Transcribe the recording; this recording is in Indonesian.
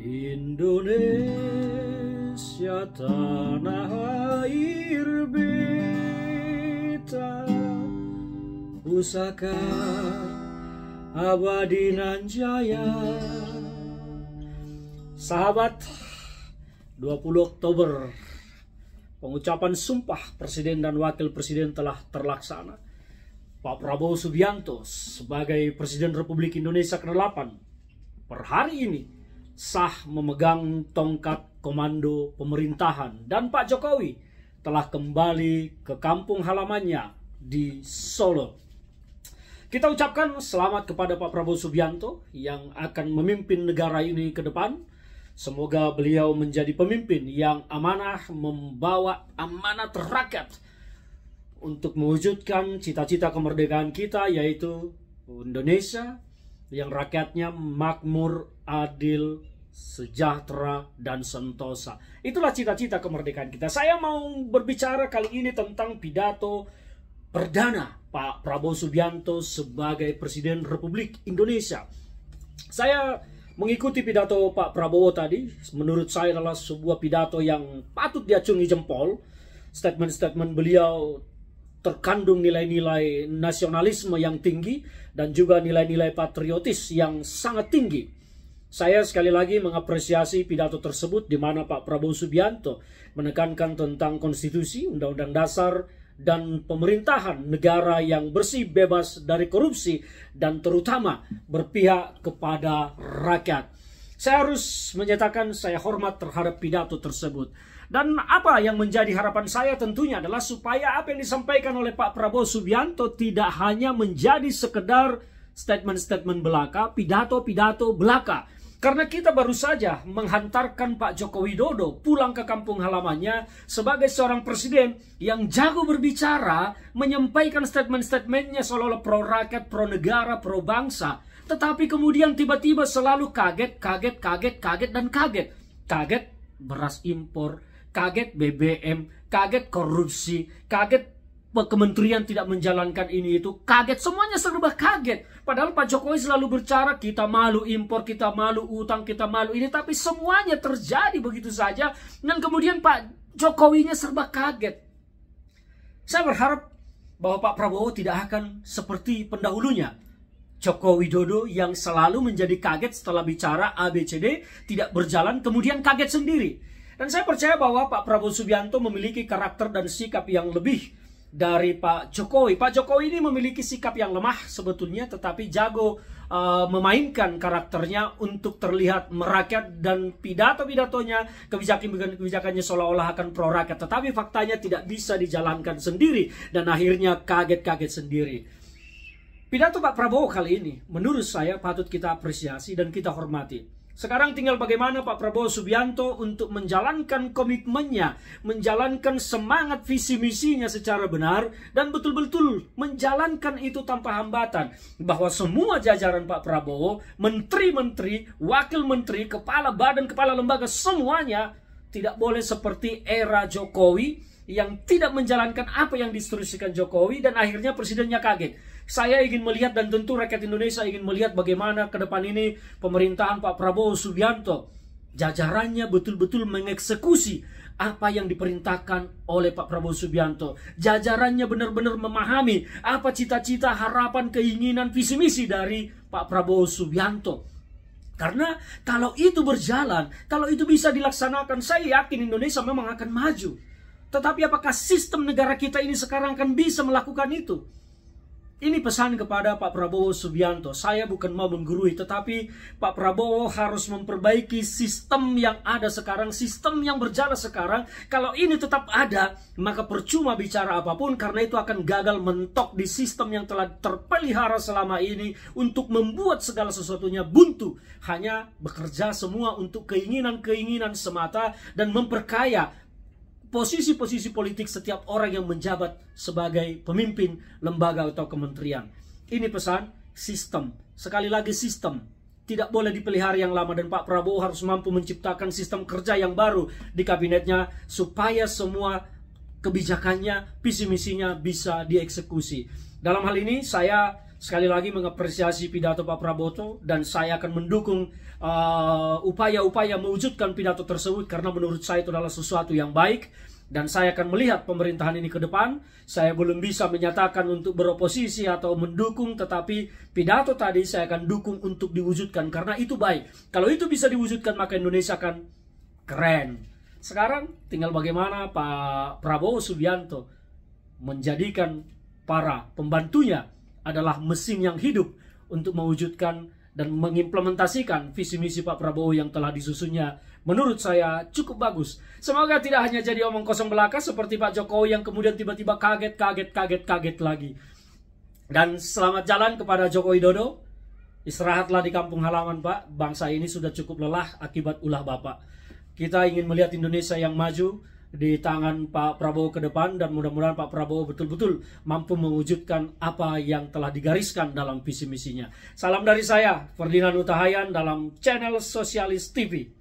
Indonesia tanah air beta, pusaka abadi nan jaya. Sahabat, 20 Oktober pengucapan sumpah Presiden dan Wakil Presiden telah terlaksana. Pak Prabowo Subianto sebagai Presiden Republik Indonesia ke-8 per hari ini sah memegang tongkat komando pemerintahan, dan Pak Jokowi telah kembali ke kampung halamannya di Solo. Kita ucapkan selamat kepada Pak Prabowo Subianto yang akan memimpin negara ini ke depan. Semoga beliau menjadi pemimpin yang amanah, membawa amanat rakyat untuk mewujudkan cita-cita kemerdekaan kita, yaitu Indonesia yang rakyatnya makmur, adil, sejahtera, dan sentosa. Itulah cita-cita kemerdekaan kita. Saya mau berbicara kali ini tentang pidato perdana Pak Prabowo Subianto sebagai Presiden Republik Indonesia. Saya mengikuti pidato Pak Prabowo tadi. Menurut saya adalah sebuah pidato yang patut diacungi jempol. Statement-statement beliau terkandung nilai-nilai nasionalisme yang tinggi dan juga nilai-nilai patriotis yang sangat tinggi. Saya sekali lagi mengapresiasi pidato tersebut di mana Pak Prabowo Subianto menekankan tentang konstitusi, undang-undang dasar, dan pemerintahan negara yang bersih, bebas dari korupsi, dan terutama berpihak kepada rakyat. Saya harus menyatakan saya hormat terhadap pidato tersebut. Dan apa yang menjadi harapan saya tentunya adalah supaya apa yang disampaikan oleh Pak Prabowo Subianto tidak hanya menjadi sekedar statement-statement belaka, pidato-pidato belaka. Karena kita baru saja menghantarkan Pak Joko Widodo pulang ke kampung halamannya sebagai seorang presiden yang jago berbicara, menyampaikan statement-statementnya seolah-olah pro rakyat, pro negara, pro bangsa. Tetapi kemudian tiba-tiba selalu kaget, dan kaget. Kaget beras impor, kaget BBM, kaget korupsi, kaget kementerian tidak menjalankan ini itu, kaget, semuanya serba kaget. Padahal Pak Jokowi selalu berbicara kita malu impor, kita malu utang, kita malu ini, tapi semuanya terjadi begitu saja dan kemudian Pak Jokowinya serba kaget. Saya berharap bahwa Pak Prabowo tidak akan seperti pendahulunya, Joko Widodo, yang selalu menjadi kaget setelah bicara ABCD tidak berjalan kemudian kaget sendiri. Dan saya percaya bahwa Pak Prabowo Subianto memiliki karakter dan sikap yang lebih dari Pak Jokowi. Pak Jokowi ini memiliki sikap yang lemah sebetulnya, tetapi jago memainkan karakternya untuk terlihat merakyat, dan pidato-pidatonya, kebijakannya seolah-olah akan pro rakyat, tetapi faktanya tidak bisa dijalankan sendiri dan akhirnya kaget-kaget sendiri. Pidato Pak Prabowo kali ini menurut saya patut kita apresiasi dan kita hormati. Sekarang tinggal bagaimana Pak Prabowo Subianto untuk menjalankan komitmennya, menjalankan semangat visi misinya secara benar, dan betul-betul menjalankan itu tanpa hambatan. Bahwa semua jajaran Pak Prabowo, menteri-menteri, wakil menteri, kepala badan, kepala lembaga, semuanya tidak boleh seperti era Jokowi yang tidak menjalankan apa yang diinstruksikan Jokowi dan akhirnya presidennya kaget. Saya ingin melihat, dan tentu rakyat Indonesia ingin melihat, bagaimana ke depan ini pemerintahan Pak Prabowo Subianto, jajarannya betul-betul mengeksekusi apa yang diperintahkan oleh Pak Prabowo Subianto. Jajarannya benar-benar memahami apa cita-cita, harapan, keinginan, visi misi dari Pak Prabowo Subianto. Karena kalau itu berjalan, kalau itu bisa dilaksanakan, saya yakin Indonesia memang akan maju. Tetapi apakah sistem negara kita ini sekarang akan bisa melakukan itu? Ini pesan kepada Pak Prabowo Subianto. Saya bukan mau menggurui, tetapi Pak Prabowo harus memperbaiki sistem yang ada sekarang, sistem yang berjalan sekarang. Kalau ini tetap ada, maka percuma bicara apapun, karena itu akan gagal mentok di sistem yang telah terpelihara selama ini untuk membuat segala sesuatunya buntu. Hanya bekerja semua untuk keinginan-keinginan semata dan memperkaya posisi-posisi politik setiap orang yang menjabat sebagai pemimpin lembaga atau kementerian. Ini pesan sistem. Sekali lagi sistem. Tidak boleh dipelihara yang lama, dan Pak Prabowo harus mampu menciptakan sistem kerja yang baru di kabinetnya supaya semua kebijakannya, visi misinya bisa dieksekusi. Dalam hal ini saya sekali lagi mengapresiasi pidato Pak Prabowo, dan saya akan mendukung upaya-upaya mewujudkan pidato tersebut, karena menurut saya itu adalah sesuatu yang baik, dan saya akan melihat pemerintahan ini ke depan. Saya belum bisa menyatakan untuk beroposisi atau mendukung, tetapi pidato tadi saya akan dukung untuk diwujudkan, karena itu baik. Kalau itu bisa diwujudkan, maka Indonesia akan keren. Sekarang tinggal bagaimana Pak Prabowo Subianto menjadikan para pembantunya adalah mesin yang hidup untuk mewujudkan dan mengimplementasikan visi misi Pak Prabowo yang telah disusunnya. Menurut saya cukup bagus. Semoga tidak hanya jadi omong kosong belaka seperti Pak Jokowi yang kemudian tiba-tiba kaget lagi. Dan selamat jalan kepada Joko Widodo. Istirahatlah di kampung halaman, Pak. Bangsa ini sudah cukup lelah akibat ulah Bapak. Kita ingin melihat Indonesia yang maju di tangan Pak Prabowo ke depan, dan mudah-mudahan Pak Prabowo betul-betul mampu mewujudkan apa yang telah digariskan dalam visi misinya. Salam dari saya, Ferdinand Hutahayan, dalam channel Sosialis TV.